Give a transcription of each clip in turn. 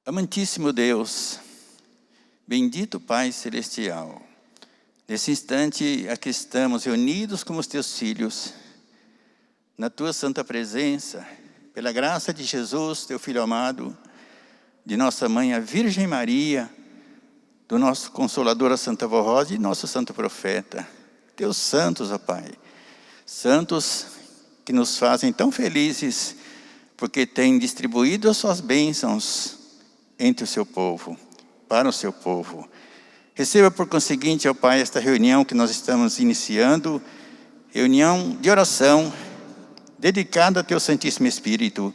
Amantíssimo Deus, bendito Pai Celestial, nesse instante aqui estamos reunidos como os teus filhos, na tua santa presença, pela graça de Jesus, teu Filho amado, de nossa Mãe, a Virgem Maria, do nosso Consolador, a Santa Vó Rosa, e nosso Santo Profeta, teus santos, ó Pai, santos que nos fazem tão felizes, porque têm distribuído as suas bênçãos entre o seu povo, para o seu povo. Receba por conseguinte, ó Pai, esta reunião que nós estamos iniciando, reunião de oração, dedicada a teu Santíssimo Espírito,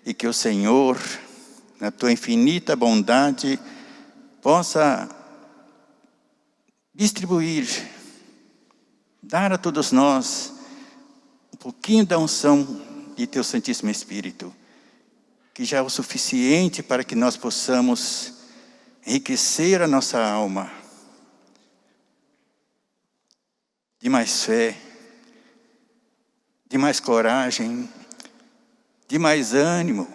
e que o Senhor, na tua infinita bondade, possa distribuir, dar a todos nós um pouquinho da unção de teu Santíssimo Espírito, que já é o suficiente para que nós possamos enriquecer a nossa alma de mais fé, de mais coragem, de mais ânimo,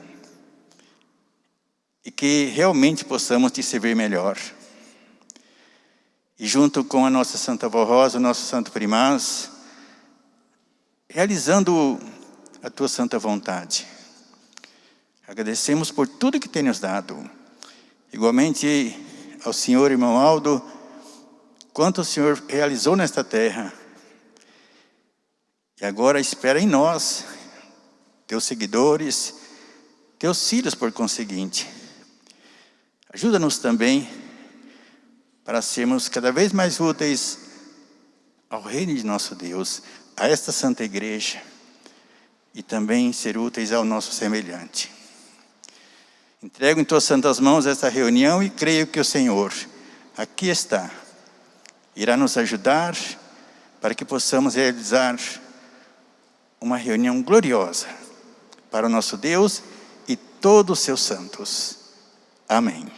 e que realmente possamos te servir melhor. E junto com a nossa Santa Vó Rosa, o nosso Santo Primaz, realizando a tua santa vontade. Agradecemos por tudo que tem nos dado. Igualmente ao Senhor, irmão Aldo, quanto o Senhor realizou nesta terra. E agora espera em nós, teus seguidores, teus filhos por conseguinte. Ajuda-nos também para sermos cada vez mais úteis ao reino de nosso Deus, a esta santa igreja, e também ser úteis ao nosso semelhante. Entrego em tuas santas mãos esta reunião e creio que o Senhor, aqui está, irá nos ajudar para que possamos realizar uma reunião gloriosa para o nosso Deus e todos os seus santos. Amém.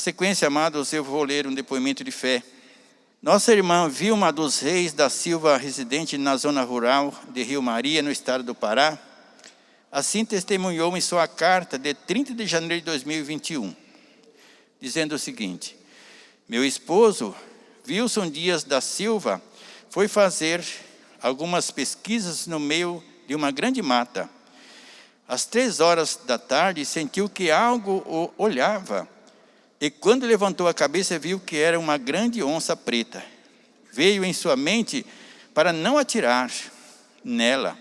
sequência, amados, eu vou ler um depoimento de fé. Nossa irmã Vilma dos Reis da Silva, residente na zona rural de Rio Maria, no estado do Pará, assim testemunhou em sua carta de 30 de janeiro de 2021, dizendo o seguinte: meu esposo, Wilson Dias da Silva, foi fazer algumas pesquisas no meio de uma grande mata. Às 3 horas da tarde, sentiu que algo o olhava. E quando levantou a cabeça, viu que era uma grande onça preta. Veio em sua mente para não atirar nela.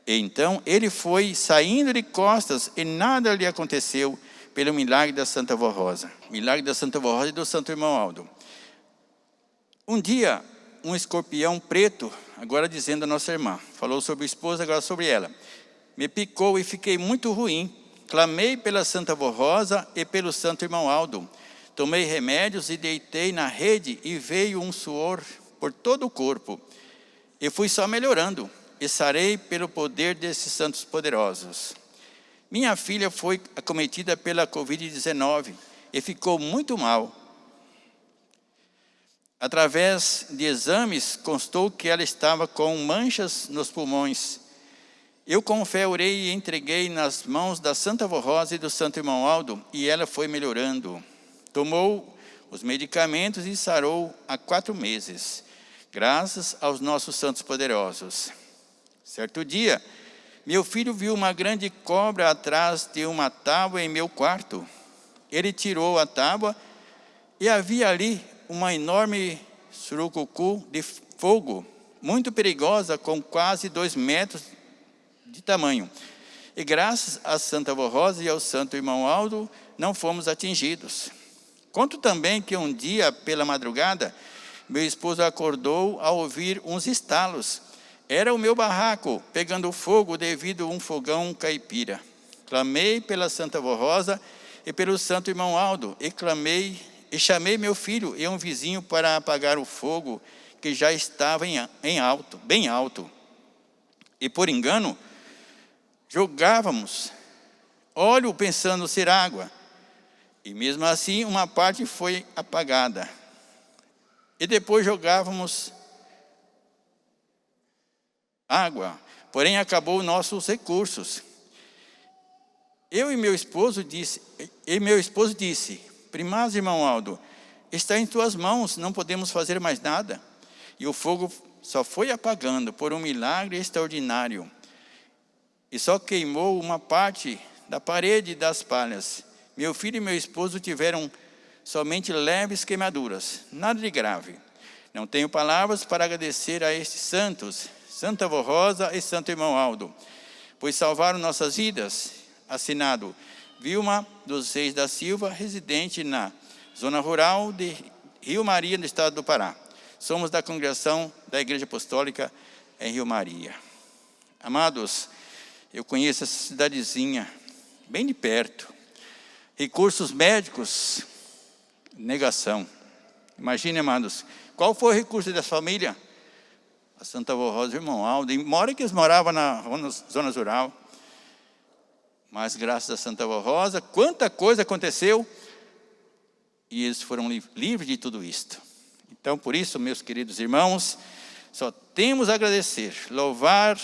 E então ele foi saindo de costas e nada lhe aconteceu pelo milagre da Santa Vó Rosa. Milagre da Santa Vó Rosa e do Santo Irmão Aldo. Um dia, um escorpião preto, agora dizendo a nossa irmã, falou sobre o esposo, agora sobre ela, me picou e fiquei muito ruim. Clamei pela Santa Vó Rosa e pelo Santo Irmão Aldo. Tomei remédios e deitei na rede e veio um suor por todo o corpo. E fui só melhorando e sarei pelo poder desses santos poderosos. Minha filha foi acometida pela Covid-19 e ficou muito mal. Através de exames, constou que ela estava com manchas nos pulmões. Eu com fé orei e entreguei nas mãos da Santa Vó Rosa e do Santo Irmão Aldo, e ela foi melhorando. Tomou os medicamentos e sarou há 4 meses, graças aos nossos santos poderosos. Certo dia, meu filho viu uma grande cobra atrás de uma tábua em meu quarto. Ele tirou a tábua e havia ali uma enorme surucucu de fogo, muito perigosa, com quase 2 metros de tamanho. E graças a Santa Vó Rosa e ao Santo Irmão Aldo, não fomos atingidos. Conto também que um dia, pela madrugada, meu esposo acordou ao ouvir uns estalos. Era o meu barraco pegando fogo devido a um fogão caipira. Clamei pela Santa Vó Rosa e pelo Santo Irmão Aldo, e chamei meu filho e um vizinho para apagar o fogo que já estava bem alto. E por engano, jogávamos óleo pensando ser água. E mesmo assim, uma parte foi apagada. E depois jogávamos água. Porém, acabou nossos recursos. Meu esposo disse, primaz irmão Aldo, está em tuas mãos, não podemos fazer mais nada. E o fogo só foi apagando por um milagre extraordinário. E só queimou uma parte da parede e das palhas. Meu filho e meu esposo tiveram somente leves queimaduras, nada de grave. Não tenho palavras para agradecer a estes santos, Santa Vó Rosa e Santo Irmão Aldo, pois salvaram nossas vidas. Assinado Vilma dos Reis da Silva, residente na zona rural de Rio Maria, no estado do Pará. Somos da congregação da Igreja Apostólica em Rio Maria. Amados, eu conheço essa cidadezinha bem de perto. Recursos médicos, negação. Imagine, amados, qual foi o recurso dessa família? A Santa Vó Rosa e o Irmão Aldo. Embora que eles moravam na zona rural, mas graças a Santa Vó Rosa, quanta coisa aconteceu, e eles foram livres de tudo isto. Então, por isso, meus queridos irmãos, só temos a agradecer, louvar,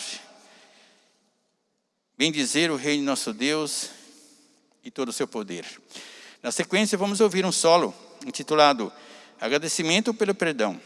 bendizer o Rei de nosso Deus e todo o seu poder. Na sequência, vamos ouvir um solo intitulado Agradecimento pelo Perdão.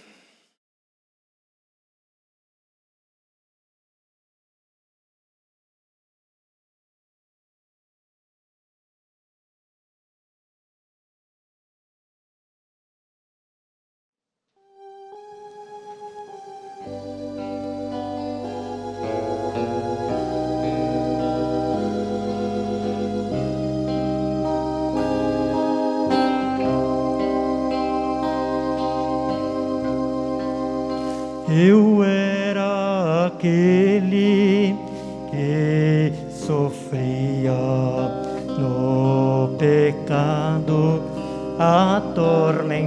Eu era aquele que sofria no pecado atormentado.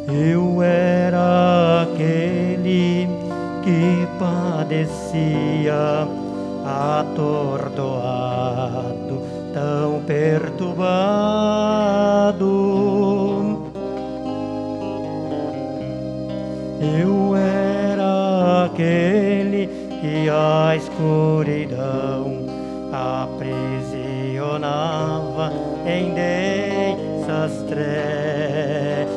Eu era aquele que padecia atordoado, tão perturbado. Eu era aquele que a escuridão aprisionava em densas trevas.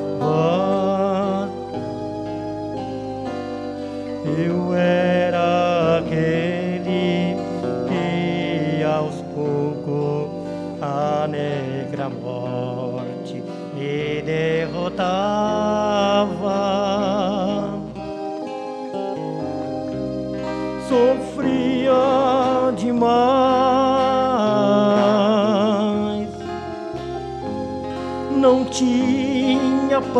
Eu era aquele que aos poucos a negra morte me derrotava. Sofria demais, não tinha paz,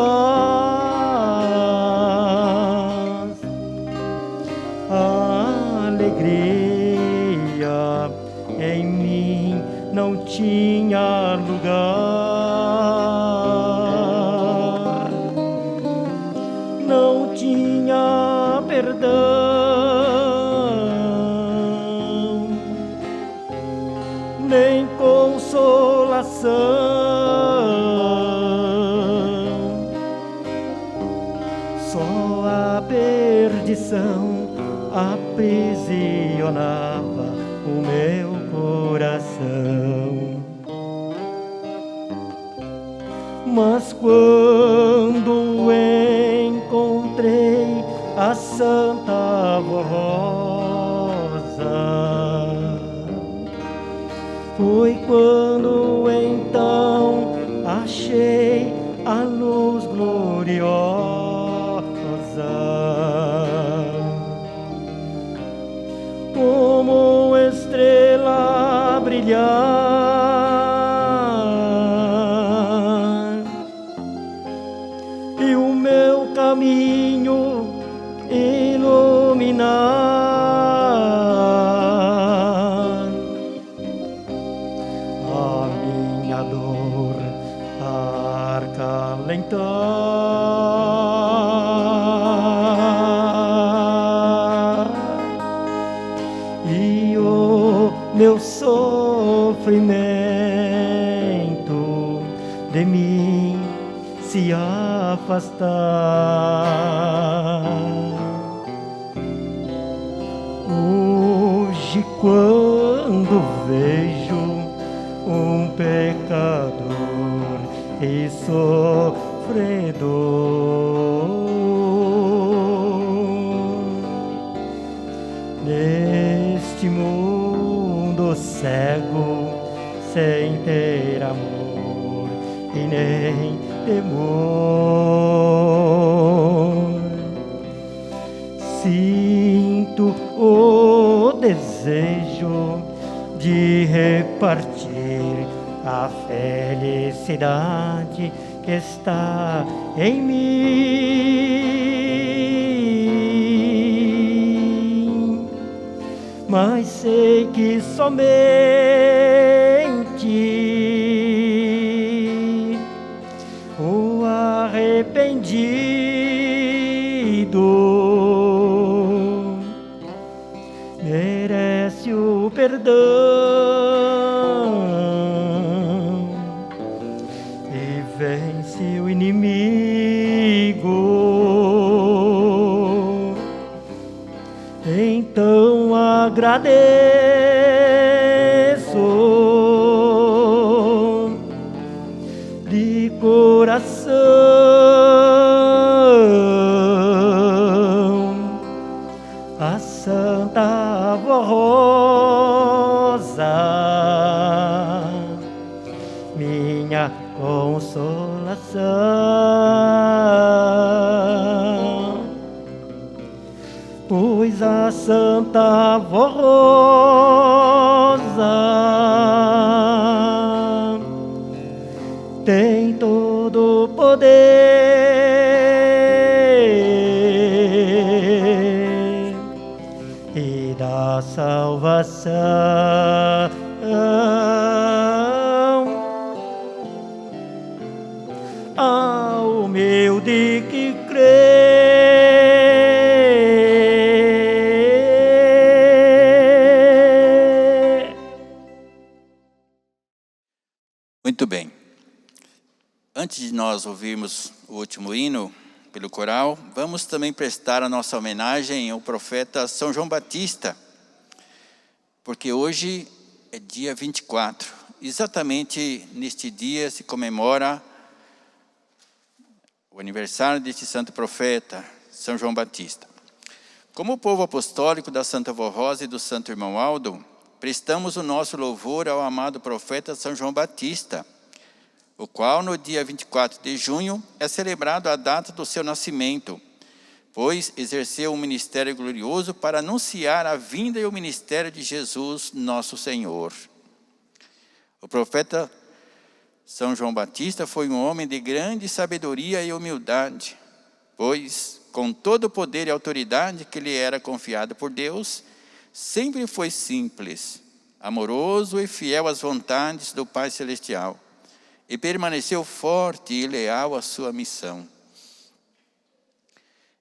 a alegria em mim não tinha lugar, não tinha perdão, nem consolação. Só a perdição aprisionava o meu coração. Mas quando encontrei a Santa Rosa, foi quando então achei a luz gloriosa, como estrela brilhar, e o meu caminho iluminar. A minha dor acalentar e o meu sofrimento de mim se afastar. Hoje, quando vejo um pecador e sofredor neste mundo cego, sem ter amor e nem temor, sinto o desejo de repartir a felicidade que está em mim, mas sei que somente o arrependido merece o perdão e vence o inimigo. Então agradeço de coração a Santa Rosa, minha consolação, pois a Santa Rosa tem todo o poder e dá salvação ao humilde que crê. Antes de nós ouvirmos o último hino pelo coral, vamos também prestar a nossa homenagem ao profeta São João Batista, porque hoje é dia 24, exatamente neste dia se comemora o aniversário deste santo profeta, São João Batista. Como povo apostólico da Santa Vó Rosa e do Santo Irmão Aldo, prestamos o nosso louvor ao amado profeta São João Batista, o qual no dia 24 de junho é celebrado a data do seu nascimento, pois exerceu um ministério glorioso para anunciar a vinda e o ministério de Jesus, nosso Senhor. O profeta São João Batista foi um homem de grande sabedoria e humildade, pois, com todo o poder e autoridade que lhe era confiado por Deus, sempre foi simples, amoroso e fiel às vontades do Pai Celestial, e permaneceu forte e leal à sua missão.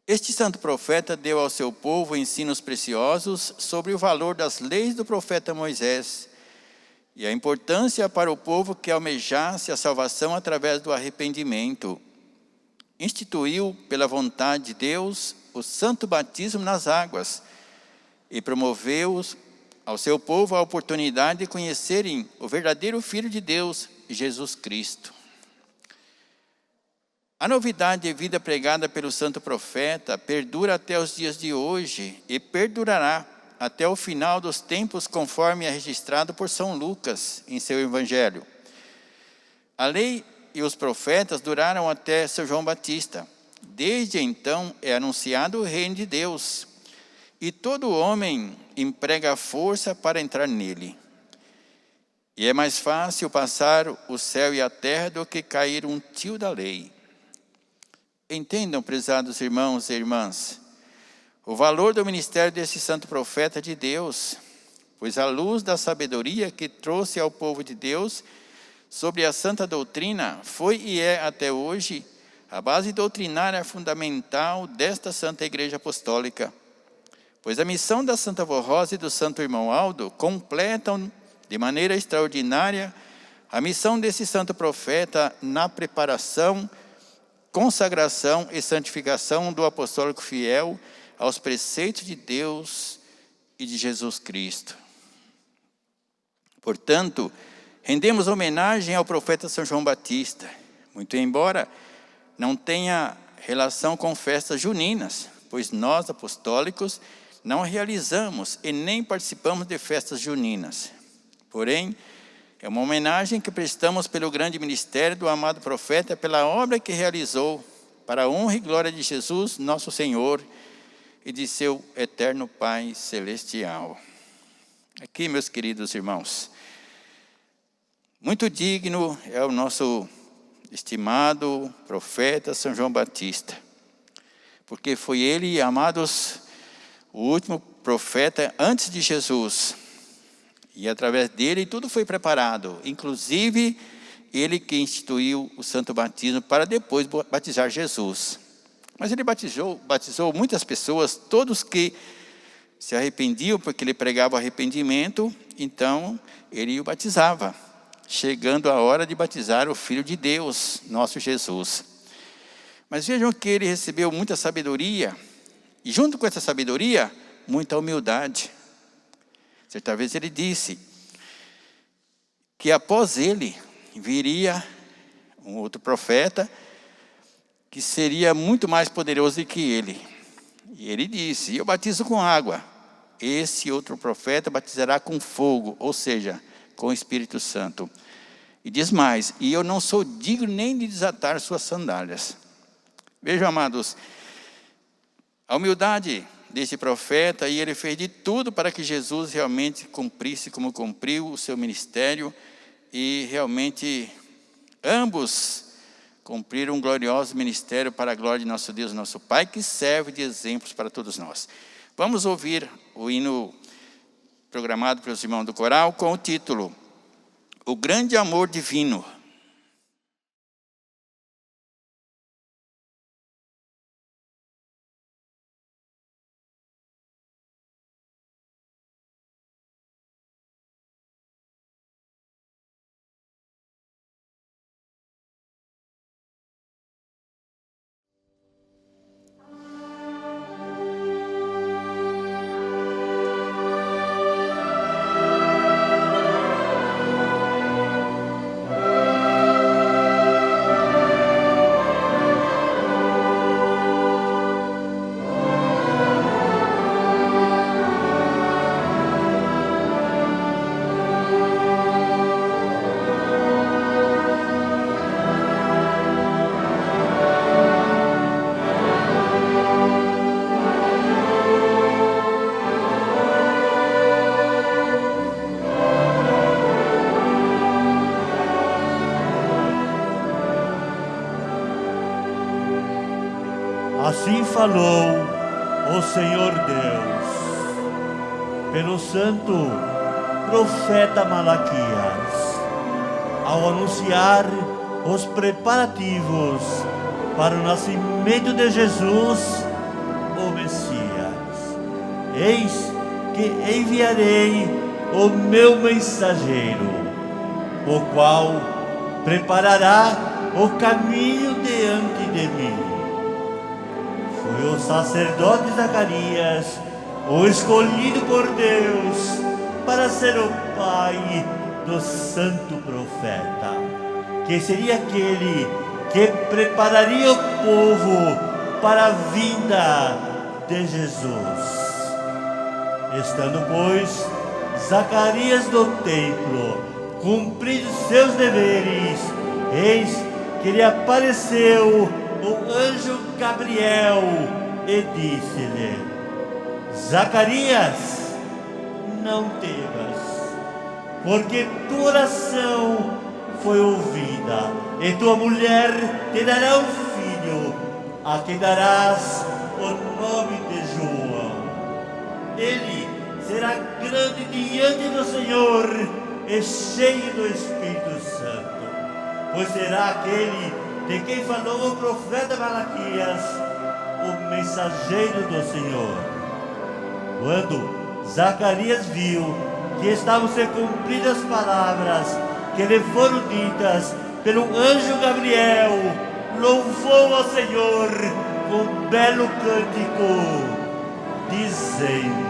Este santo profeta deu ao seu povo ensinos preciosos sobre o valor das leis do profeta Moisés e a importância para o povo que almejasse a salvação através do arrependimento. Instituiu, pela vontade de Deus, o santo batismo nas águas e promoveu ao seu povo a oportunidade de conhecerem o verdadeiro Filho de Deus, Jesus Cristo. A novidade de vida pregada pelo santo profeta perdura até os dias de hoje e perdurará até o final dos tempos, conforme é registrado por São Lucas em seu Evangelho. A lei e os profetas duraram até São João Batista. Desde então é anunciado o reino de Deus, e todo homem emprega força para entrar nele. E é mais fácil passar o céu e a terra do que cair um tio da lei. Entendam, prezados irmãos e irmãs, o valor do ministério desse santo profeta de Deus, pois a luz da sabedoria que trouxe ao povo de Deus sobre a santa doutrina foi e é até hoje a base doutrinária fundamental desta Santa Igreja Apostólica. Pois a missão da Santa Vó Rosa e do Santo Irmão Aldo completam de maneira extraordinária a missão desse santo profeta na preparação, consagração e santificação do apostólico fiel aos preceitos de Deus e de Jesus Cristo. Portanto, rendemos homenagem ao profeta São João Batista, muito embora não tenha relação com festas juninas, pois nós, apostólicos, não realizamos e nem participamos de festas juninas. Porém, é uma homenagem que prestamos pelo grande ministério do amado profeta, pela obra que realizou, para a honra e glória de Jesus, nosso Senhor, e de seu eterno Pai Celestial. Aqui, meus queridos irmãos, muito digno é o nosso estimado profeta São João Batista, porque foi ele, amados, o último profeta antes de Jesus, e através dele tudo foi preparado, inclusive ele que instituiu o santo batismo para depois batizar Jesus. Mas ele batizou muitas pessoas, todos que se arrependiam, porque ele pregava o arrependimento, então ele o batizava, chegando a hora de batizar o Filho de Deus, nosso Jesus. Mas vejam que ele recebeu muita sabedoria, e junto com essa sabedoria, muita humildade. Certa vez ele disse que após ele viria um outro profeta que seria muito mais poderoso do que ele. E ele disse: eu batizo com água, esse outro profeta batizará com fogo, ou seja, com o Espírito Santo. E diz mais: e eu não sou digno nem de desatar suas sandálias. Vejam, amados, a humildade deste profeta, e ele fez de tudo para que Jesus realmente cumprisse como cumpriu o seu ministério, e realmente ambos cumpriram um glorioso ministério para a glória de nosso Deus e nosso Pai, que serve de exemplos para todos nós. Vamos ouvir o hino programado pelos irmãos do coral com o título O Grande Amor Divino. Assim falou o Senhor Deus, pelo santo profeta Malaquias, ao anunciar os preparativos para o nascimento de Jesus, o Messias. Eis que enviarei o meu mensageiro, o qual preparará o caminho diante de mim. Foi o sacerdote Zacarias, o escolhido por Deus, para ser o pai do santo profeta, que seria aquele que prepararia o povo para a vinda de Jesus. Estando, pois, Zacarias no templo, cumprindo seus deveres, eis que lhe apareceu o anjo Gabriel e disse-lhe: Zacarias, não temas, porque tua oração foi ouvida, e tua mulher te dará um filho, a quem darás o nome de João. Ele será grande diante do Senhor e cheio do Espírito Santo, pois será aquele de quem falou o profeta Malaquias, o mensageiro do Senhor. Quando Zacarias viu que estavam se cumpridas as palavras que lhe foram ditas pelo anjo Gabriel, louvou ao Senhor com um belo cântico, dizendo: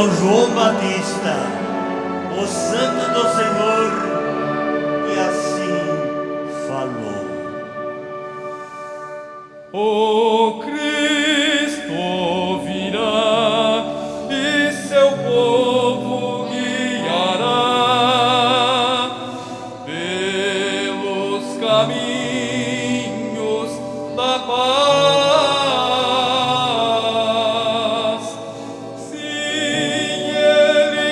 São João Batista, o santo do Senhor, que assim falou. O Cristo virá e seu povo guiará pelos caminhos da paz. Sim, ele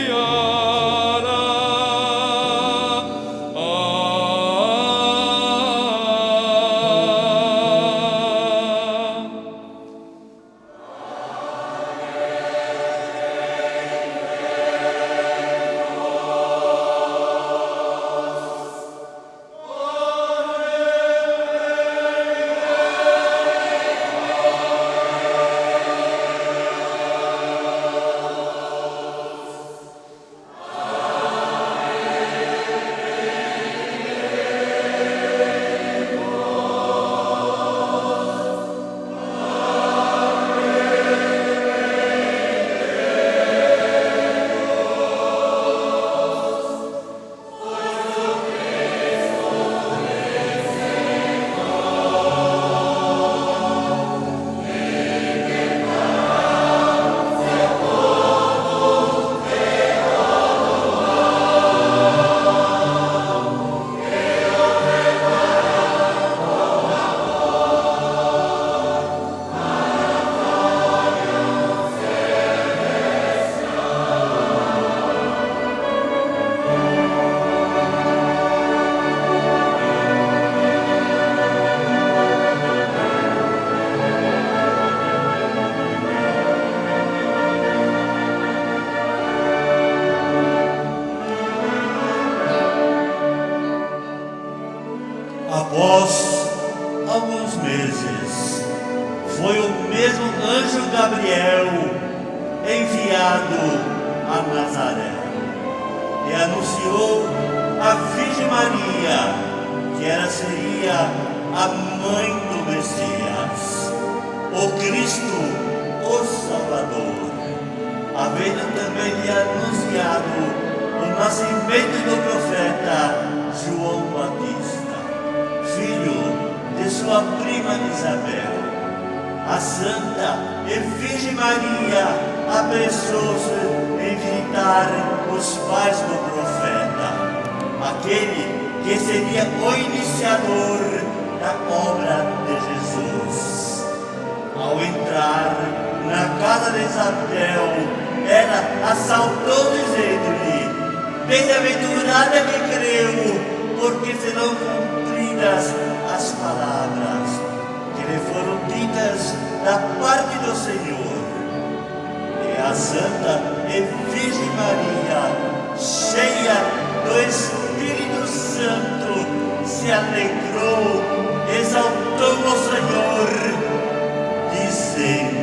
guiará. Após alguns meses, foi o mesmo anjo Gabriel enviado a Nazaré e anunciou à Virgem Maria que ela seria a mãe do Messias, o Cristo, o Salvador, havendo também lhe anunciado o nascimento do profeta João Batista, filho de sua prima Isabel. A Santa e Virgem Maria apressou-se em visitar os pais do profeta, aquele que seria o iniciador da obra de Jesus. Ao entrar na casa de Isabel, ela a saudou dizendo-lhe: bem-aventurada que creu, porque serão cumpridas as palavras que lhe foram ditas da parte do Senhor. E a Santa e Virgem Maria, cheia do Espírito Santo, se alegrou, exaltou o Senhor, dizendo: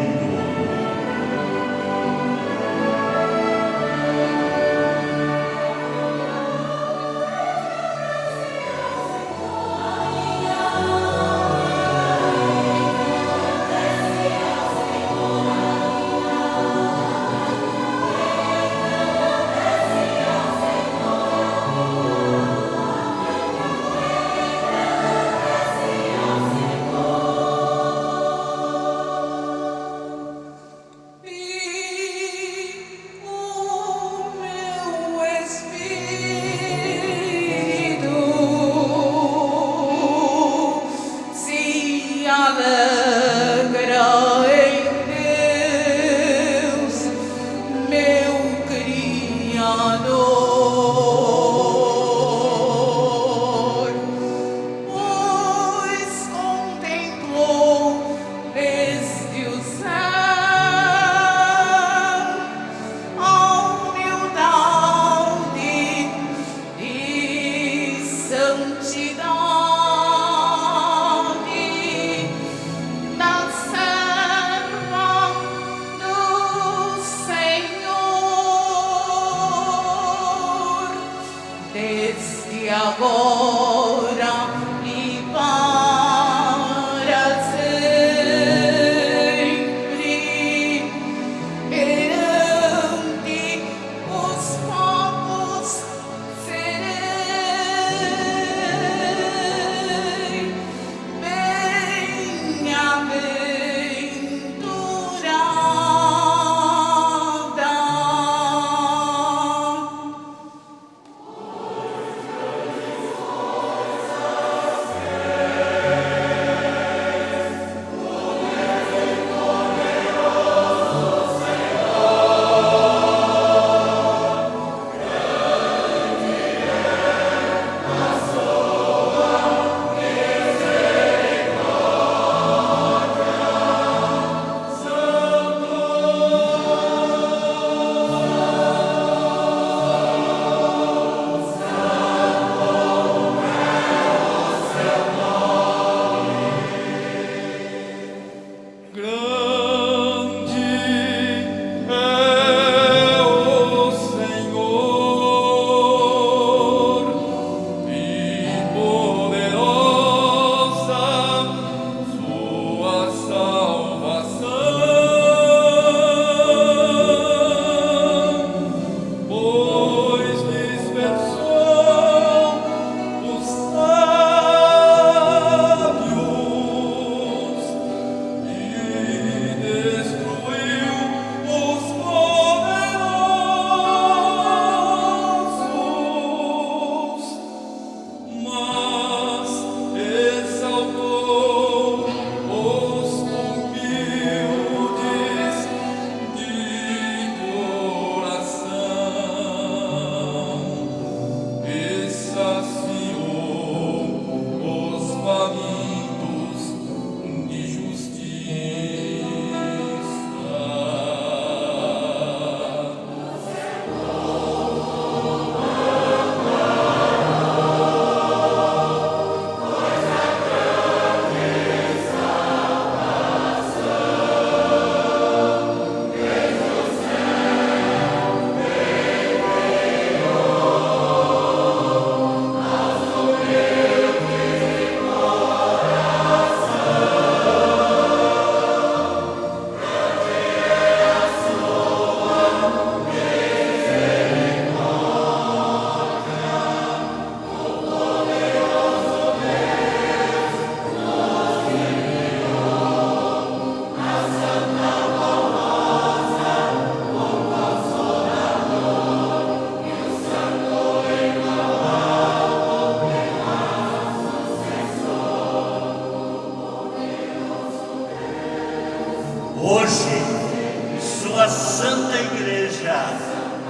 igreja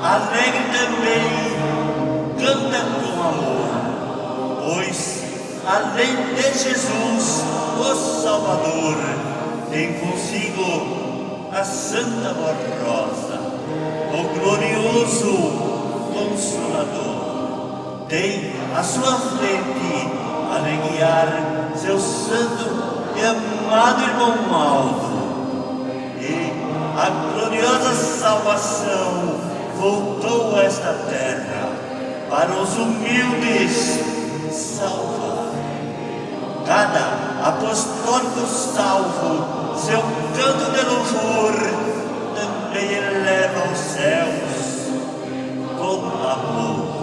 alegre também canta com amor, pois além de Jesus, o Salvador, tem consigo a Santa Rosa, o glorioso Consolador. Tem à sua frente a guiar seu santo e amado irmão Aldo. E a gloriosa salvação voltou a esta terra para os humildes salvar. Cada apostólico salvo, seu canto de louvor também eleva aos céus com amor.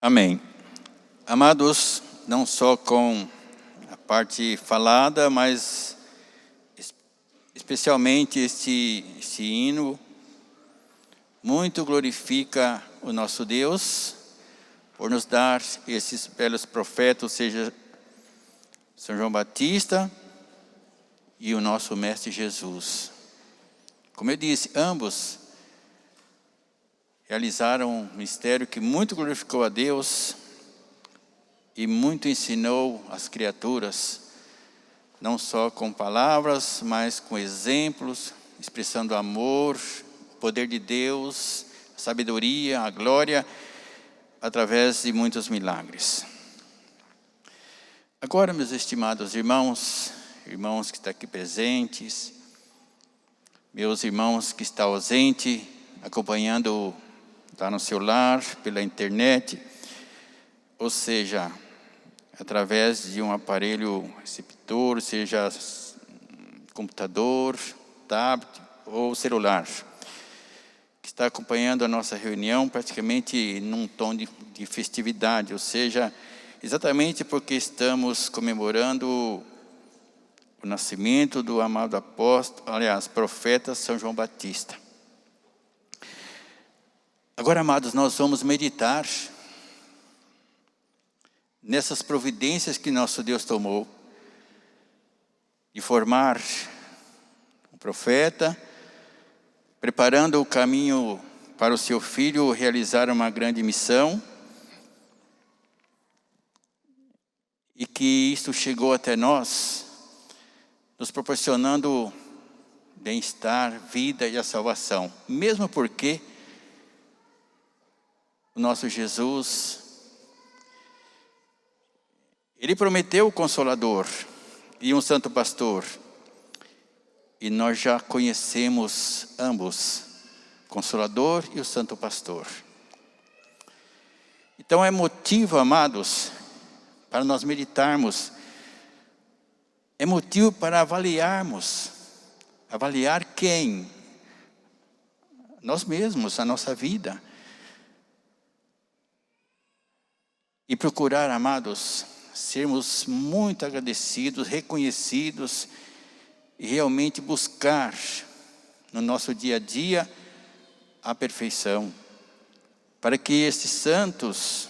Amém. Amados, não só com a parte falada, mas especialmente este hino, muito glorifica o nosso Deus por nos dar esses belos profetas, seja São João Batista e o nosso Mestre Jesus. Como eu disse, ambos realizaram um mistério que muito glorificou a Deus e muito ensinou as criaturas, não só com palavras, mas com exemplos, expressando amor, o poder de Deus, a sabedoria, a glória, através de muitos milagres. Agora, meus estimados irmãos que estão aqui presentes, meus irmãos que estão ausentes, acompanhando está no celular, pela internet, ou seja, através de um aparelho receptor, seja computador, tablet ou celular, que está acompanhando a nossa reunião praticamente num tom de festividade, ou seja, exatamente porque estamos comemorando o nascimento do amado apóstolo, profeta São João Batista. Agora, amados, nós vamos meditar nessas providências que nosso Deus tomou de formar um profeta, preparando o caminho para o seu filho realizar uma grande missão, e que isto chegou até nós, nos proporcionando bem-estar, vida e a salvação, mesmo porque o nosso Jesus, Ele prometeu o Consolador e um Santo Pastor, e nós já conhecemos ambos, o Consolador e o Santo Pastor. Então é motivo, amados, para nós meditarmos, é motivo para avaliarmos, avaliar quem? Nós mesmos, a nossa vida. E procurar, amados, sermos muito agradecidos, reconhecidos e realmente buscar no nosso dia a dia a perfeição, para que estes santos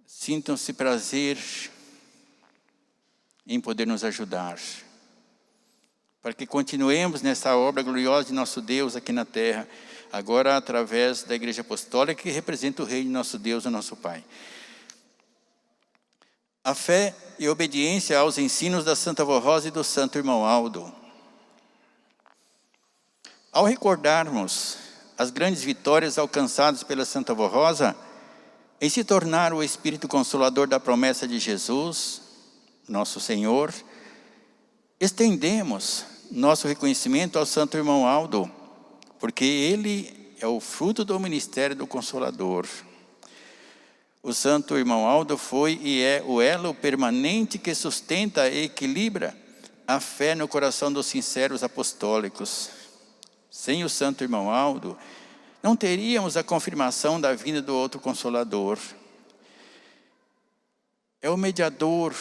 sintam-se prazer em poder nos ajudar, para que continuemos nessa obra gloriosa de nosso Deus aqui na terra, agora através da Igreja Apostólica, que representa o Rei de nosso Deus, o nosso Pai. A fé e obediência aos ensinos da Santa Vó Rosa e do Santo Irmão Aldo. Ao recordarmos as grandes vitórias alcançadas pela Santa Vó Rosa, em se tornar o Espírito Consolador da promessa de Jesus, nosso Senhor, estendemos nosso reconhecimento ao Santo Irmão Aldo, porque ele é o fruto do ministério do Consolador. O Santo Irmão Aldo foi e é o elo permanente que sustenta e equilibra a fé no coração dos sinceros apostólicos. Sem o Santo Irmão Aldo, não teríamos a confirmação da vinda do outro Consolador. É o mediador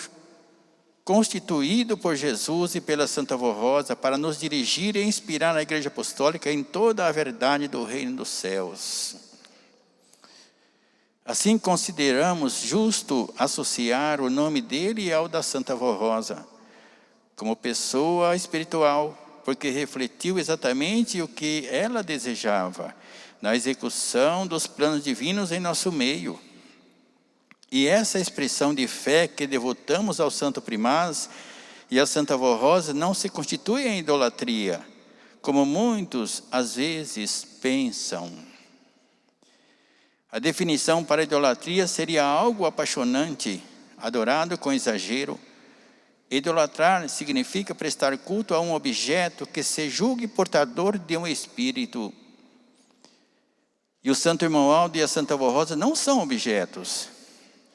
constituído por Jesus e pela Santa Vó Rosa para nos dirigir e inspirar a Igreja Apostólica em toda a verdade do reino dos céus. Assim consideramos justo associar o nome dele ao da Santa Vó Rosa, como pessoa espiritual, porque refletiu exatamente o que ela desejava, na execução dos planos divinos em nosso meio. E essa expressão de fé que devotamos ao Santo Primaz e à Santa Vó Rosa não se constitui em idolatria, como muitos às vezes pensam. A definição para a idolatria seria algo apaixonante, adorado com exagero. Idolatrar significa prestar culto a um objeto que se julgue portador de um espírito. E o Santo Irmão Aldo e a Santa Vó Rosa não são objetos.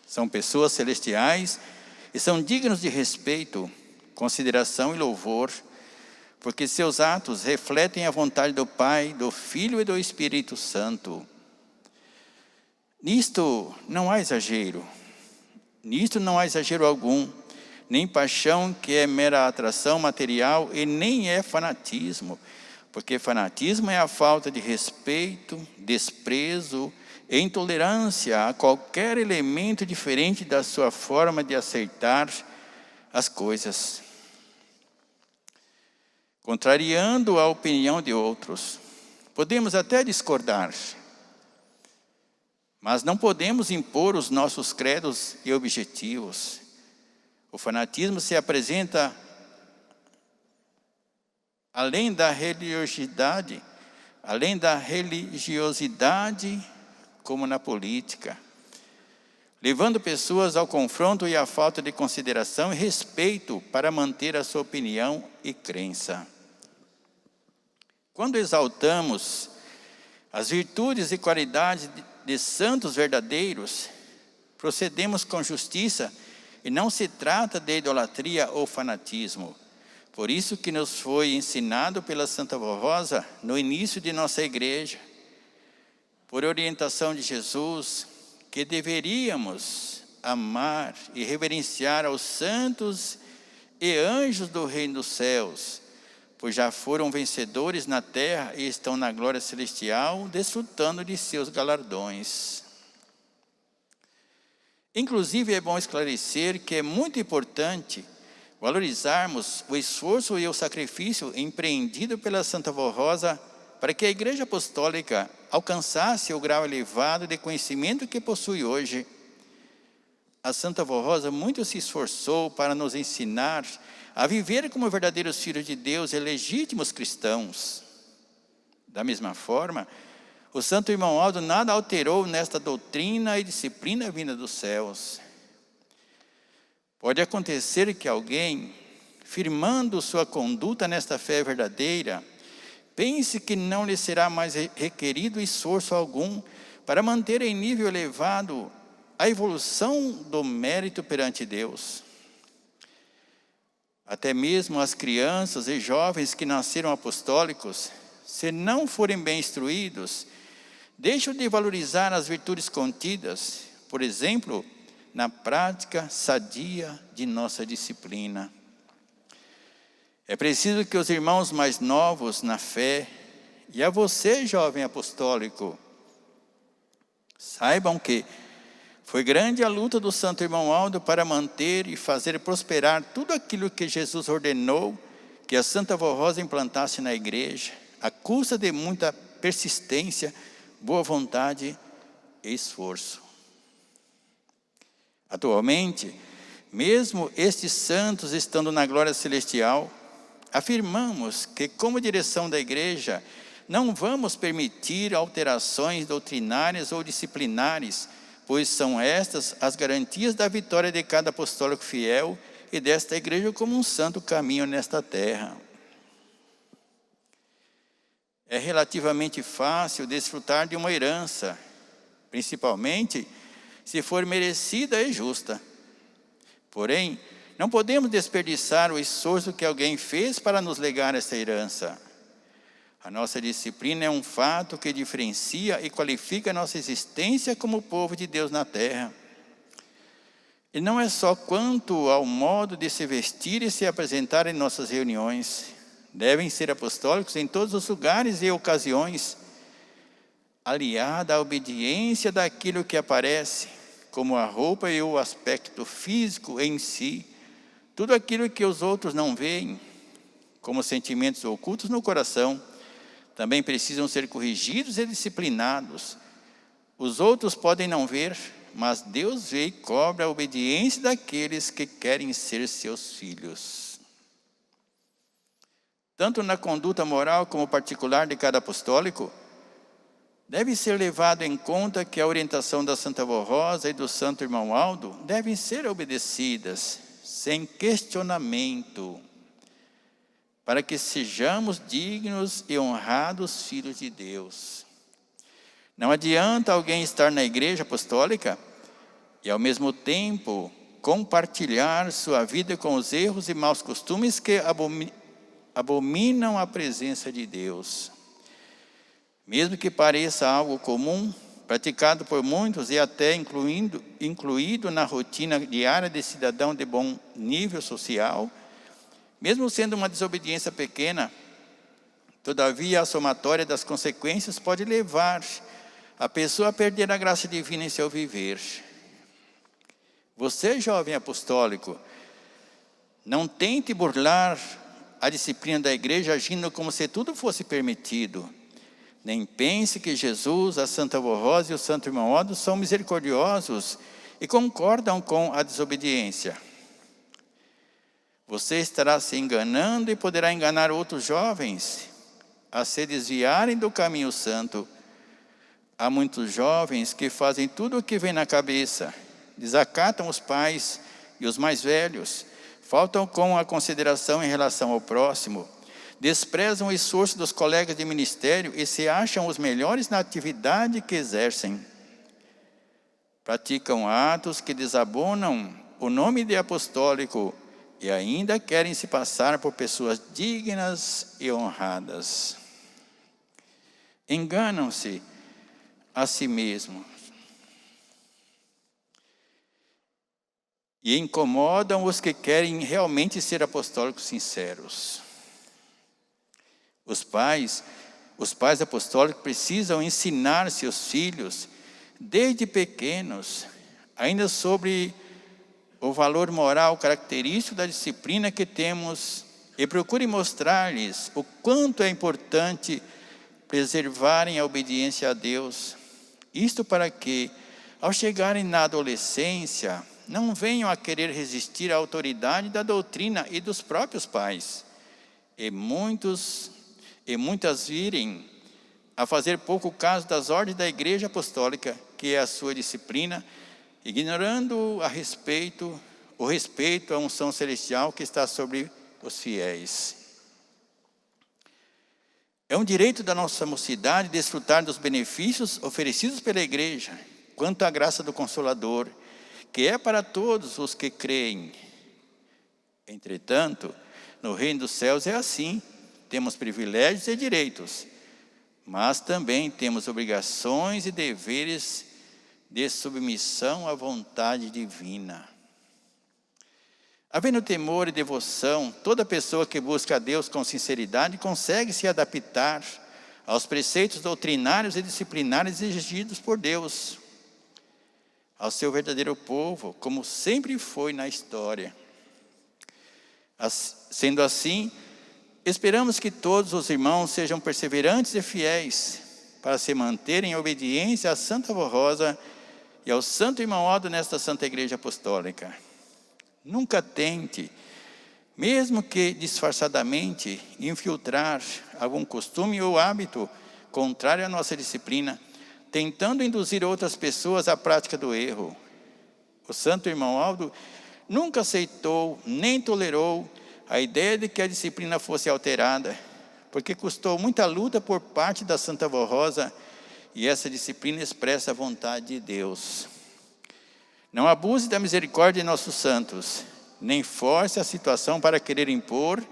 São pessoas celestiais e são dignos de respeito, consideração e louvor, porque seus atos refletem a vontade do Pai, do Filho e do Espírito Santo. Nisto não há exagero. Nisto não há exagero algum, nem paixão que é mera atração material e nem é fanatismo, porque fanatismo é a falta de respeito, desprezo e intolerância a qualquer elemento diferente da sua forma de aceitar as coisas, contrariando a opinião de outros. Podemos até discordar, mas não podemos impor os nossos credos e objetivos. O fanatismo se apresenta além da religiosidade, como na política, levando pessoas ao confronto e à falta de consideração e respeito para manter a sua opinião e crença. Quando exaltamos as virtudes e qualidades de santos verdadeiros, procedemos com justiça e não se trata de idolatria ou fanatismo. Por isso que nos foi ensinado pela Santa Vó Rosa no início de nossa igreja, por orientação de Jesus, que deveríamos amar e reverenciar aos santos e anjos do reino dos céus, pois já foram vencedores na terra e estão na glória celestial, desfrutando de seus galardões. Inclusive, é bom esclarecer que é muito importante valorizarmos o esforço e o sacrifício empreendido pela Santa Vó Rosa para que a Igreja Apostólica alcançasse o grau elevado de conhecimento que possui hoje. A Santa Vó Rosa muito se esforçou para nos ensinar a viver como verdadeiros filhos de Deus e legítimos cristãos. Da mesma forma, o Santo Irmão Aldo nada alterou nesta doutrina e disciplina vinda dos céus. Pode acontecer que alguém, firmando sua conduta nesta fé verdadeira, pense que não lhe será mais requerido esforço algum para manter em nível elevado a evolução do mérito perante Deus. Até mesmo as crianças e jovens que nasceram apostólicos, se não forem bem instruídos, deixam de valorizar as virtudes contidas, por exemplo, na prática sadia de nossa disciplina. É preciso que os irmãos mais novos na fé, e a você, jovem apostólico, saibam que foi grande a luta do Santo Irmão Aldo para manter e fazer prosperar tudo aquilo que Jesus ordenou que a Santa Vó Rosa implantasse na igreja, à custa de muita persistência, boa vontade e esforço. Atualmente, mesmo estes santos estando na glória celestial, afirmamos que, como direção da igreja, não vamos permitir alterações doutrinárias ou disciplinares pois são estas as garantias da vitória de cada apostólico fiel e desta igreja como um santo caminho nesta terra. É relativamente fácil desfrutar de uma herança, principalmente se for merecida e justa. Porém, não podemos desperdiçar o esforço que alguém fez para nos legar essa herança. A nossa disciplina é um fato que diferencia e qualifica a nossa existência como povo de Deus na terra. E não é só quanto ao modo de se vestir e se apresentar em nossas reuniões. Devem ser apostólicos em todos os lugares e ocasiões, aliada à obediência daquilo que aparece, como a roupa e o aspecto físico em si, tudo aquilo que os outros não veem, como sentimentos ocultos no coração, também precisam ser corrigidos e disciplinados. Os outros podem não ver, mas Deus vê e cobra a obediência daqueles que querem ser seus filhos. Tanto na conduta moral como particular de cada apostólico, deve ser levado em conta que a orientação da Santa Avó Rosa e do Santo Irmão Aldo devem ser obedecidas, sem questionamento, para que sejamos dignos e honrados filhos de Deus. Não adianta alguém estar na igreja apostólica e ao mesmo tempo compartilhar sua vida com os erros e maus costumes que abominam a presença de Deus. Mesmo que pareça algo comum, praticado por muitos e até incluído na rotina diária de cidadão de bom nível social, mesmo sendo uma desobediência pequena, todavia a somatória das consequências pode levar a pessoa a perder a graça divina em seu viver. Você, jovem apostólico, não tente burlar a disciplina da igreja agindo como se tudo fosse permitido. Nem pense que Jesus, a Santa Avó Rosa e o Santo Irmão Aldo são misericordiosos e concordam com a desobediência. Você estará se enganando e poderá enganar outros jovens a se desviarem do caminho santo. Há muitos jovens que fazem tudo o que vem na cabeça, desacatam os pais e os mais velhos, faltam com a consideração em relação ao próximo, desprezam o esforço dos colegas de ministério e se acham os melhores na atividade que exercem. Praticam atos que desabonam o nome de apostólico e ainda querem se passar por pessoas dignas e honradas. Enganam-se a si mesmos e incomodam os que querem realmente ser apostólicos sinceros. Os pais apostólicos precisam ensinar seus filhos, desde pequenos, ainda sobre o valor moral característico da disciplina que temos e procure mostrar-lhes o quanto é importante preservarem a obediência a Deus. Isto para que, ao chegarem na adolescência, não venham a querer resistir à autoridade da doutrina e dos próprios pais. E muitas virem a fazer pouco caso das ordens da igreja apostólica, que é a sua disciplina, ignorando o respeito à unção celestial que está sobre os fiéis. É um direito da nossa mocidade desfrutar dos benefícios oferecidos pela igreja, quanto à graça do Consolador, que é para todos os que creem. Entretanto, no reino dos céus é assim, temos privilégios e direitos, mas também temos obrigações e deveres de submissão à vontade divina. Havendo temor e devoção, toda pessoa que busca a Deus com sinceridade consegue se adaptar aos preceitos doutrinários e disciplinares exigidos por Deus, ao seu verdadeiro povo, como sempre foi na história. Sendo assim, esperamos que todos os irmãos sejam perseverantes e fiéis para se manterem em obediência à Santa Avó Rosa e ao Santo Irmão Aldo nesta Santa Igreja Apostólica. Nunca tente, mesmo que disfarçadamente, infiltrar algum costume ou hábito contrário à nossa disciplina, tentando induzir outras pessoas à prática do erro. O santo irmão Aldo nunca aceitou, nem tolerou a ideia de que a disciplina fosse alterada, porque custou muita luta por parte da Santa Avó Rosa, e essa disciplina expressa a vontade de Deus. Não abuse da misericórdia de nossos santos, nem force a situação para querer impor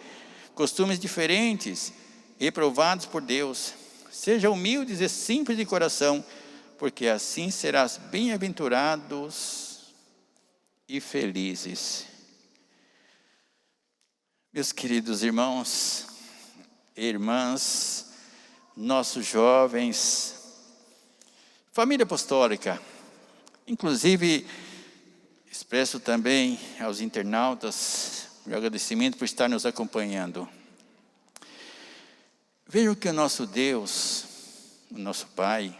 costumes diferentes, reprovados por Deus. Seja humildes e simples de coração, porque assim serás bem-aventurados e felizes. Meus queridos irmãos e irmãs, nossos jovens, família apostólica, inclusive expresso também aos internautas o agradecimento por estar nos acompanhando. Vejam que o nosso Deus, o nosso Pai,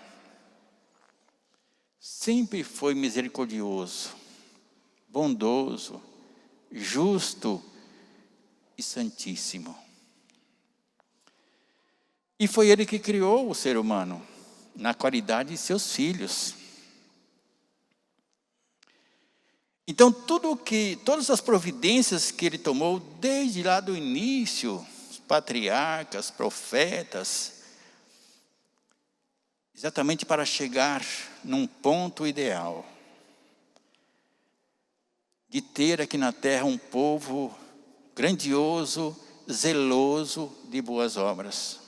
sempre foi misericordioso, bondoso, justo e santíssimo. E foi Ele que criou o ser humano, na qualidade de seus filhos. Então, todas as providências que Ele tomou, desde lá do início, os patriarcas, profetas, exatamente para chegar num ponto ideal, de ter aqui na terra um povo grandioso, zeloso de boas obras.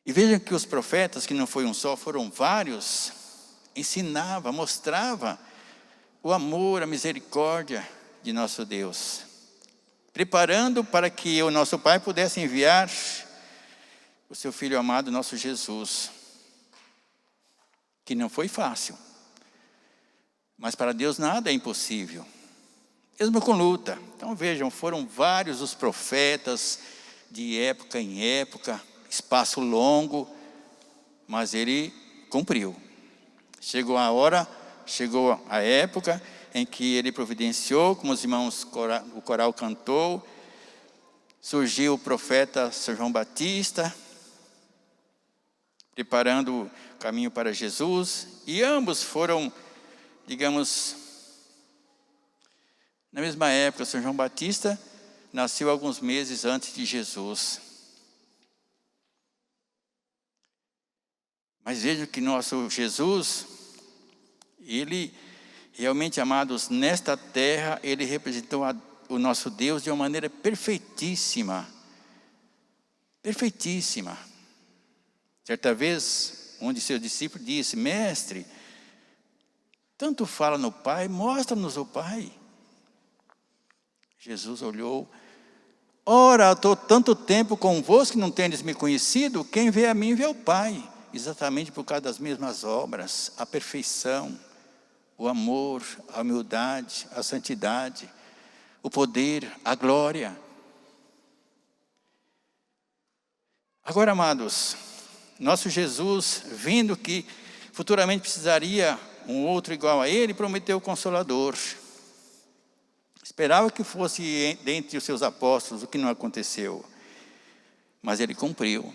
E vejam que os profetas, que não foi um só, foram vários, ensinava, mostrava o amor, a misericórdia de nosso Deus, preparando para que o nosso Pai pudesse enviar o seu Filho amado, nosso Jesus, que não foi fácil, mas para Deus nada é impossível, mesmo com luta. Então vejam, foram vários os profetas, de época em época, espaço longo, mas Ele cumpriu. Chegou a hora, chegou a época em que Ele providenciou, como os irmãos, o coral cantou, surgiu o profeta São João Batista, preparando o caminho para Jesus, e ambos foram, digamos, na mesma época. São João Batista nasceu alguns meses antes de Jesus. Mas vejam que nosso Jesus, Ele realmente, amados, nesta terra, Ele representou o nosso Deus de uma maneira perfeitíssima. Perfeitíssima. Certa vez, um de seus discípulos disse: Mestre, tanto fala no Pai, mostra-nos o Pai. Jesus olhou: ora, estou tanto tempo convosco que não tendes me conhecido, quem vê a mim vê o Pai. Exatamente por causa das mesmas obras, a perfeição, o amor, a humildade, a santidade, o poder, a glória. Agora, amados, nosso Jesus, vendo que futuramente precisaria um outro igual a Ele, prometeu o Consolador. Esperava que fosse dentre os seus apóstolos, o que não aconteceu, mas Ele cumpriu.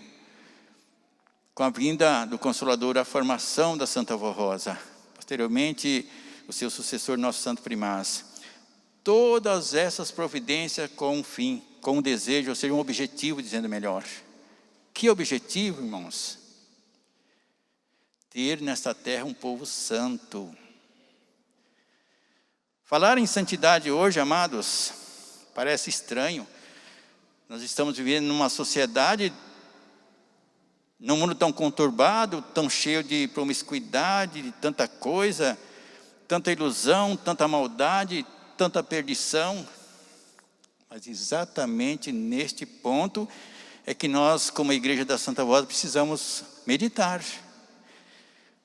Com a vinda do Consolador, a formação da Santa Avó Rosa, posteriormente o seu sucessor, nosso Santo Primaz. Todas essas providências com um fim, com um desejo, ou seja, um objetivo, dizendo melhor. Que objetivo, irmãos? Ter nesta terra um povo santo. Falar em santidade hoje, amados, parece estranho. Nós estamos vivendo numa sociedade, num mundo tão conturbado, tão cheio de promiscuidade, de tanta coisa, tanta ilusão, tanta maldade, tanta perdição. Mas exatamente neste ponto é que nós, como a Igreja da Santa Voz, precisamos meditar.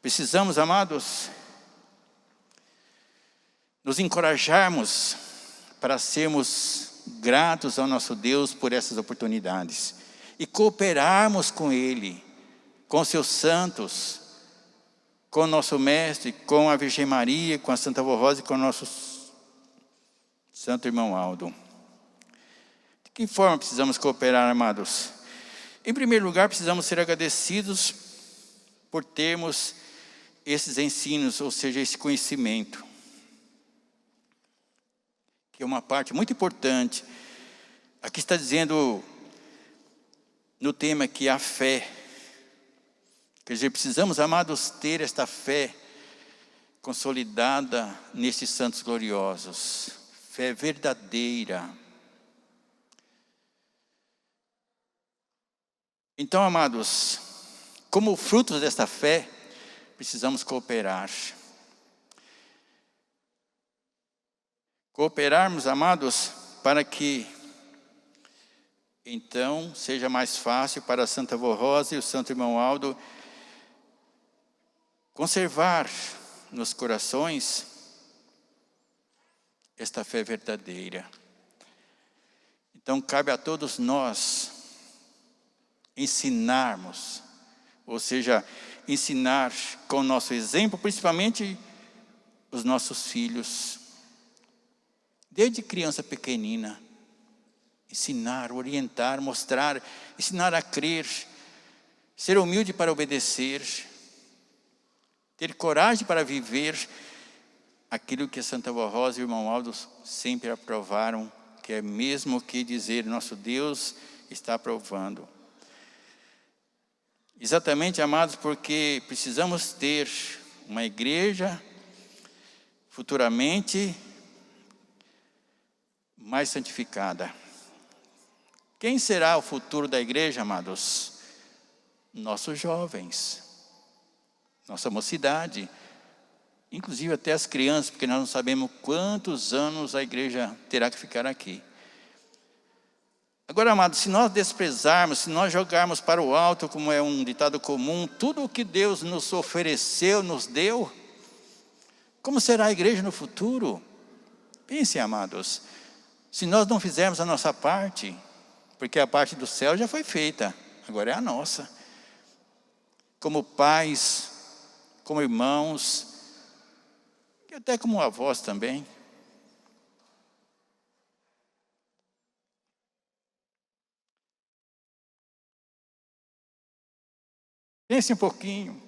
Precisamos, amados, nos encorajarmos para sermos gratos ao nosso Deus por essas oportunidades e cooperarmos com Ele, com seus santos, com o nosso Mestre, com a Virgem Maria, com a Santa Avó Rosa e com o nosso Santo Irmão Aldo. De que forma precisamos cooperar, amados? Em primeiro lugar, precisamos ser agradecidos por termos esses ensinos, ou seja, esse conhecimento, que é uma parte muito importante. Aqui está dizendo no tema que a fé, quer dizer, precisamos, amados, ter esta fé consolidada nesses santos gloriosos, fé verdadeira. Então, amados, como frutos desta fé, precisamos cooperar. Cooperarmos, amados, para que então seja mais fácil para a Santa Vó Rosa e o Santo Irmão Aldo conservar nos corações esta fé verdadeira. Então cabe a todos nós ensinarmos, ou seja, ensinar com o nosso exemplo, principalmente os nossos filhos, desde criança pequenina, ensinar, orientar, mostrar, ensinar a crer, ser humilde para obedecer, ter coragem para viver aquilo que a Santa Vó Rosa e o Irmão Aldo sempre aprovaram, que é mesmo que dizer, nosso Deus está aprovando. Exatamente, amados, porque precisamos ter uma igreja futuramente mais santificada. Quem será o futuro da igreja, amados? Nossos jovens, nossa mocidade, inclusive até as crianças, porque nós não sabemos quantos anos a igreja terá que ficar aqui. Agora, amados, se nós desprezarmos, se nós jogarmos para o alto, como é um ditado comum, tudo o que Deus nos ofereceu, nos deu, como será a igreja no futuro? Pensem, amados, se nós não fizermos a nossa parte, porque a parte do céu já foi feita, agora é a nossa. Como pais, como irmãos, e até como avós também. Pense um pouquinho.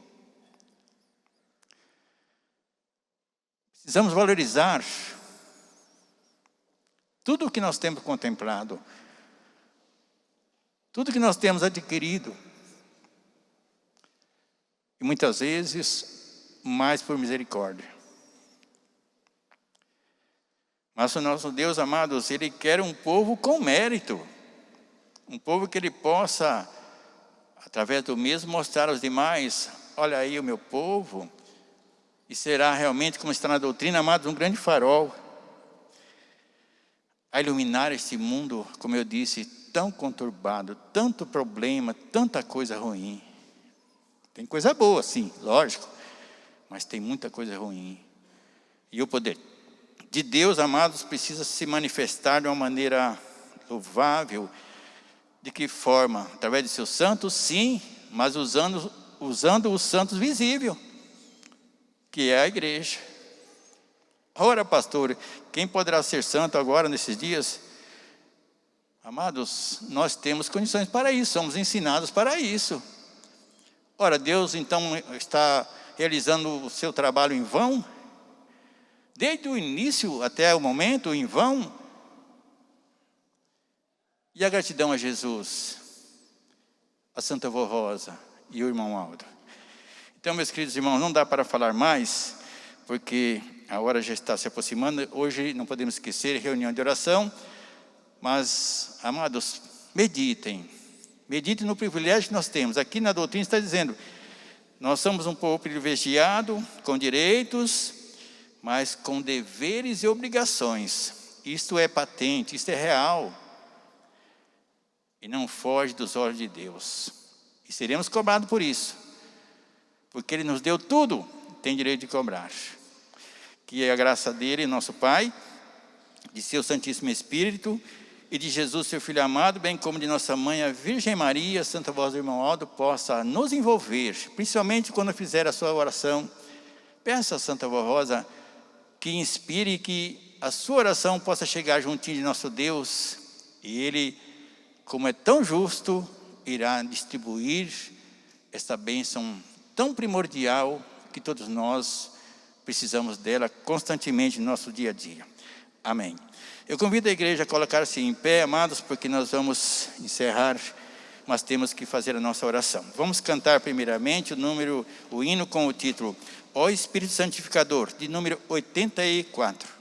Precisamos valorizar tudo o que nós temos contemplado, tudo que nós temos adquirido. E muitas vezes, mais por misericórdia. Mas o nosso Deus, amados, Ele quer um povo com mérito. Um povo que Ele possa, através do mesmo, mostrar aos demais, olha aí o meu povo, e será realmente, como está na doutrina, amados, um grande farol, a iluminar este mundo, como eu disse, tão conturbado, tanto problema, tanta coisa ruim. Tem coisa boa, sim, lógico, mas tem muita coisa ruim. E o poder de Deus, amados, precisa se manifestar de uma maneira louvável. De que forma? Através de seus santos, sim, mas usando os santos visíveis, que é a igreja. Ora, pastor, quem poderá ser santo agora nesses dias? Amados, nós temos condições para isso, somos ensinados para isso. Ora, Deus então está realizando o seu trabalho em vão? Desde o início até o momento, em vão? E a gratidão a Jesus, a Santa Vó Rosa e o Irmão Aldo. Então, meus queridos irmãos, não dá para falar mais, porque a hora já está se aproximando. Hoje não podemos esquecer, reunião de oração. Mas, amados, meditem no privilégio que nós temos. Aqui na doutrina está dizendo, nós somos um povo privilegiado, com direitos, mas com deveres e obrigações. Isto é patente, isto é real. E não foge dos olhos de Deus. E seremos cobrados por isso. Porque Ele nos deu tudo, tem direito de cobrar. Que é a graça dEle, nosso Pai, de seu Santíssimo Espírito, e de Jesus, seu Filho amado, bem como de nossa Mãe, a Virgem Maria, Santa Voz do Irmão Aldo, possa nos envolver, principalmente quando fizer a sua oração. Peça a Santa Vó Rosa que inspire e que a sua oração possa chegar juntinho de nosso Deus, e Ele, como é tão justo, irá distribuir esta bênção tão primordial que todos nós precisamos dela constantemente no nosso dia a dia. Amém. Eu convido a igreja a colocar-se em pé, amados, porque nós vamos encerrar, mas temos que fazer a nossa oração. Vamos cantar primeiramente o hino com o título Ó Espírito Santificador, de número 84.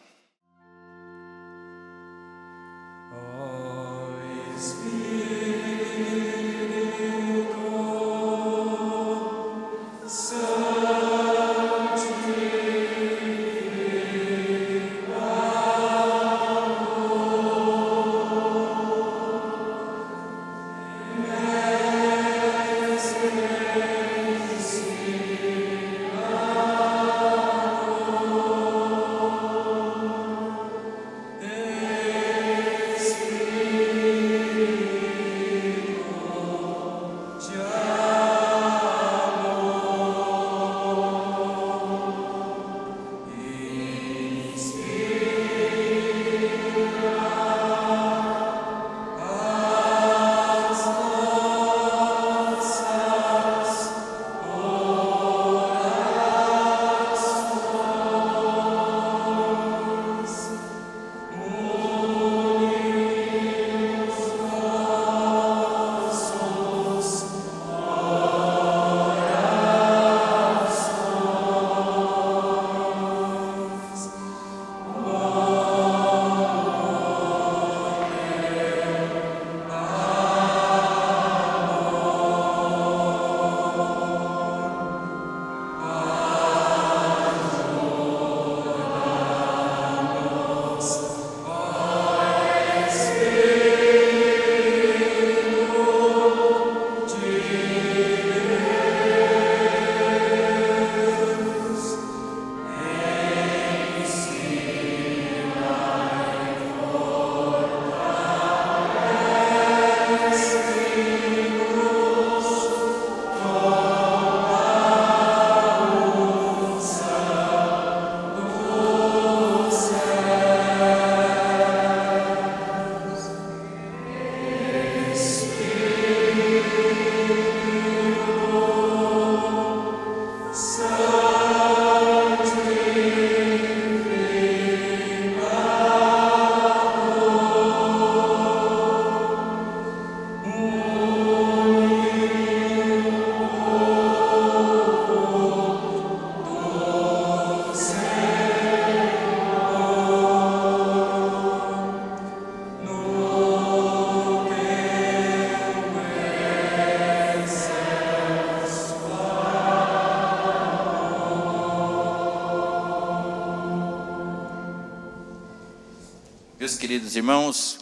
Meus queridos irmãos,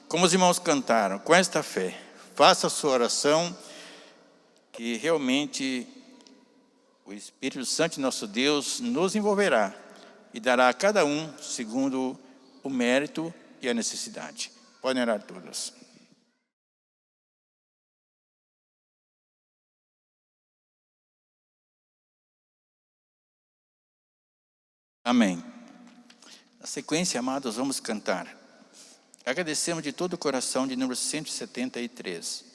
como os irmãos cantaram, com esta fé, faça a sua oração, que realmente o Espírito Santo de nosso Deus nos envolverá e dará a cada um segundo o mérito e a necessidade. Podem orar todos. Amém. Na sequência, amados, vamos cantar. Agradecemos de todo o coração, de número 173.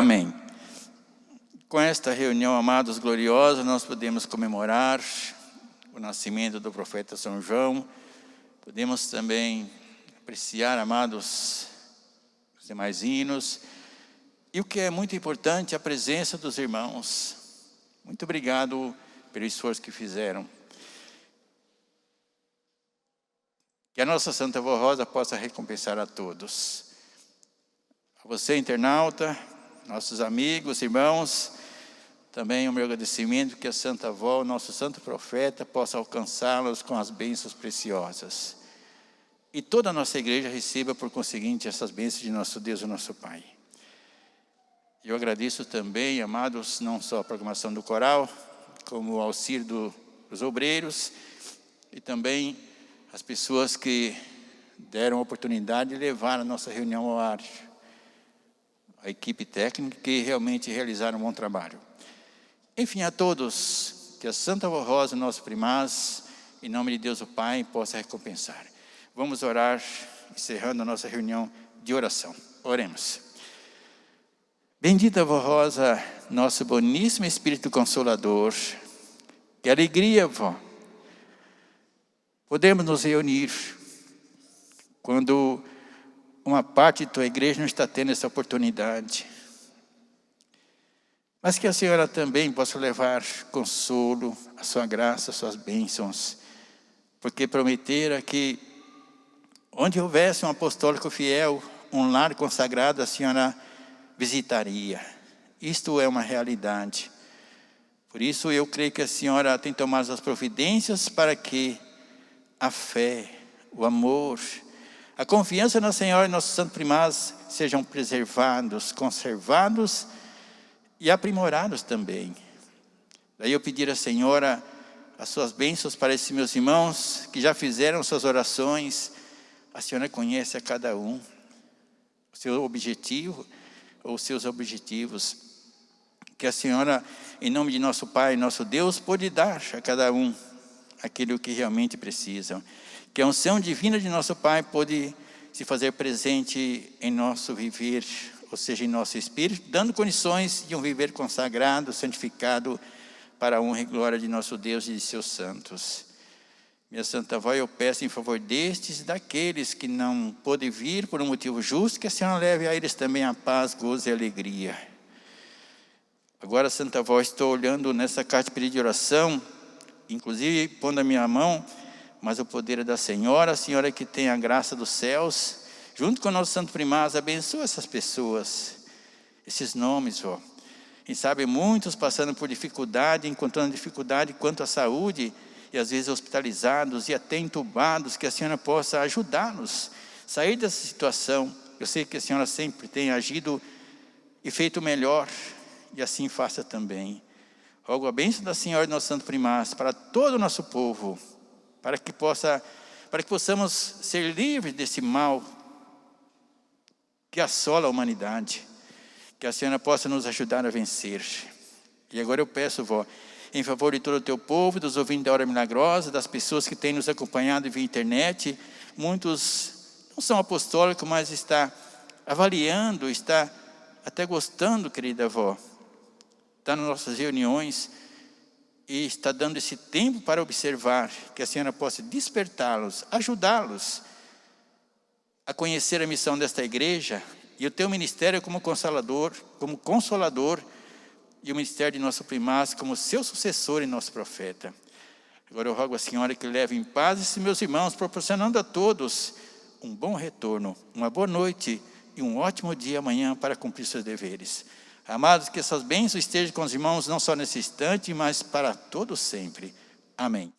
Amém. Com esta reunião, amados, gloriosa, nós podemos comemorar o nascimento do profeta São João. Podemos também apreciar, amados, os demais hinos. E o que é muito importante, a presença dos irmãos. Muito obrigado pelo esforço que fizeram. Que a nossa Santa Vó Rosa possa recompensar a todos. A você, internauta, nossos amigos, irmãos, também o meu agradecimento que a Santa Vó, nosso Santo Profeta, possa alcançá-los com as bênçãos preciosas. E toda a nossa igreja receba, por conseguinte, essas bênçãos de nosso Deus e nosso Pai. Eu agradeço também, amados, não só a programação do coral, como o auxílio dos obreiros e também as pessoas que deram a oportunidade de levar a nossa reunião ao ar. A equipe técnica que realmente realizaram um bom trabalho. Enfim, a todos, que a Santa Vó Rosa, nosso primaz, em nome de Deus o Pai, possa recompensar. Vamos orar, encerrando a nossa reunião de oração. Oremos. Bendita Vó Rosa, nosso boníssimo Espírito Consolador, que alegria, vó, podemos nos reunir quando uma parte de tua igreja não está tendo essa oportunidade. Mas que a Senhora também possa levar consolo, a sua graça, as suas bênçãos, porque prometera que onde houvesse um apostólico fiel, um lar consagrado, a Senhora visitaria. Isto é uma realidade. Por isso eu creio que a Senhora tem tomado as providências para que a fé, o amor, a confiança na Senhora e nosso Santo Primaz sejam preservados, conservados e aprimorados também. Daí eu pedir à Senhora as suas bênçãos para esses meus irmãos que já fizeram suas orações. A Senhora conhece a cada um, o seu objetivo ou os seus objetivos. Que a Senhora, em nome de nosso Pai, nosso Deus, pode dar a cada um aquilo que realmente precisam. Que a unção divina de nosso Pai pode se fazer presente em nosso viver, ou seja, em nosso espírito, dando condições de um viver consagrado, santificado, para a honra e glória de nosso Deus e de seus santos. Minha Santa Vó, eu peço em favor destes e daqueles que não podem vir por um motivo justo, que a Senhora leve a eles também a paz, gozo e alegria. Agora, Santa Vó, estou olhando nessa carta de pedido de oração, inclusive pondo a minha mão, mas o poder é da Senhora, a Senhora que tem a graça dos céus, junto com o nosso Santo Primaz, abençoa essas pessoas, esses nomes, vó. Quem sabe muitos passando por dificuldade, encontrando dificuldade quanto à saúde, e às vezes hospitalizados e até entubados, que a Senhora possa ajudá-los a sair dessa situação. Eu sei que a Senhora sempre tem agido e feito o melhor, e assim faça também. Rogo a bênção da Senhora e do nosso Santo Primaz para todo o nosso povo, para que possamos ser livres desse mal que assola a humanidade, que a Senhora possa nos ajudar a vencer. E agora eu peço, vó, em favor de todo o teu povo, dos ouvintes da Hora Milagrosa, das pessoas que têm nos acompanhado via internet, muitos não são apostólicos, mas está avaliando, está até gostando, querida avó, está nas nossas reuniões e está dando esse tempo para observar, que a Senhora possa despertá-los, ajudá-los a conhecer a missão desta igreja e o teu ministério como consolador, e o ministério de nosso primaz como seu sucessor e nosso profeta. Agora eu rogo a Senhora que leve em paz esses meus irmãos, proporcionando a todos um bom retorno, uma boa noite e um ótimo dia amanhã para cumprir seus deveres. Amados, que essas bênçãos estejam com os irmãos não só nesse instante, mas para todo sempre. Amém.